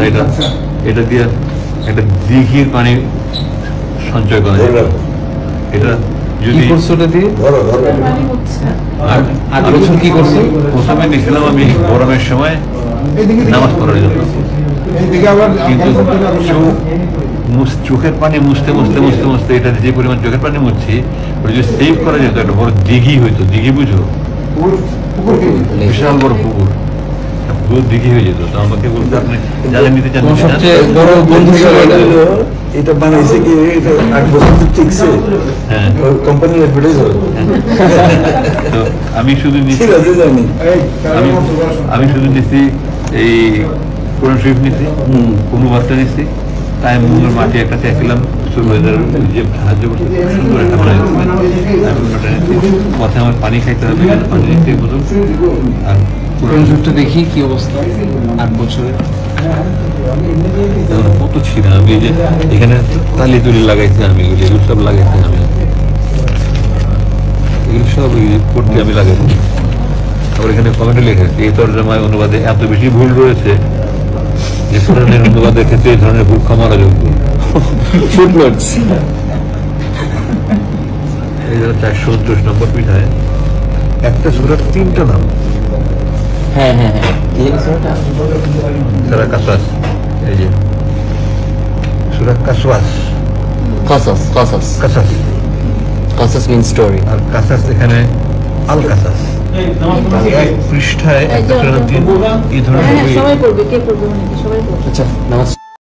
এটা এটা দিয়ে একটা দিঘির পানি সঞ্চয় করা যায়। এটা যদি কি করছে প্রথমে নিয়েছিলাম আমি গরমের সময় নামাজ পড়ার জন্য, কিন্তু চোখের পানি মুছতে মুছতে মুছতে মুছতে এটা যে পরিমাণ চোখের পানি মুছছি ওটা যদি সেভ করা যেত একটা বড় দিঘি হইতো। দিঘি বুঝো? বিশাল বড় পুকুর, পুরো দিঘি হয়ে যেত। তো আমাকে বলতে আপনি যারা নিতে চান এটা বানাইছে কি 8 বছর টিকছে। হ্যাঁ, কোম্পানির অ্যাডভার্টাইজ হবে। তো আমি শুধু নিচ্ছি নিচ্ছি এই কোরআন শরীফ নিচ্ছি, কোনো বার্তা নিচ্ছি, তাই মঙ্গল মাটি একটা চাইছিলাম যে সাহায্য করতে সুন্দর একটা বানাই পথে আমার পানি খাইতে হবে, পানি নিতে বোঝো। আর কোরআন শরীফটা দেখি কি অবস্থা 8 বছরে কত ছিল। আমি যে এখানে তালি তুলি লাগাইছি, আমি এগুলো সব লাগাইছি, আমি এগুলো সব করতে আমি লাগাইছি। আবার এখানে কমেন্টে লিখেছি এই তর্জমায় অনুবাদে এত বেশি ভুল রয়েছে যে কোরআনের অনুবাদের ক্ষেত্রে এই ধরনের ভুল ক্ষমার যোগ্য। এই যারা 429 নম্বর পৃষ্ঠায় একটা সূরার 3টা নাম। হ্যাঁ হ্যাঁ হ্যাঁ, সূরা কাসাস, এই যে সূরা কাসওয়াস, কাসাস কাসাস কাসাস কাসাস মিন স্টোরি। আর কাসাস এখানে আল কাসাস এক পৃষ্ঠায় একটা এই ধরনের। সবাই পড়বে, কে পড়বে? সবাই পড়বে। আচ্ছা, নামাজ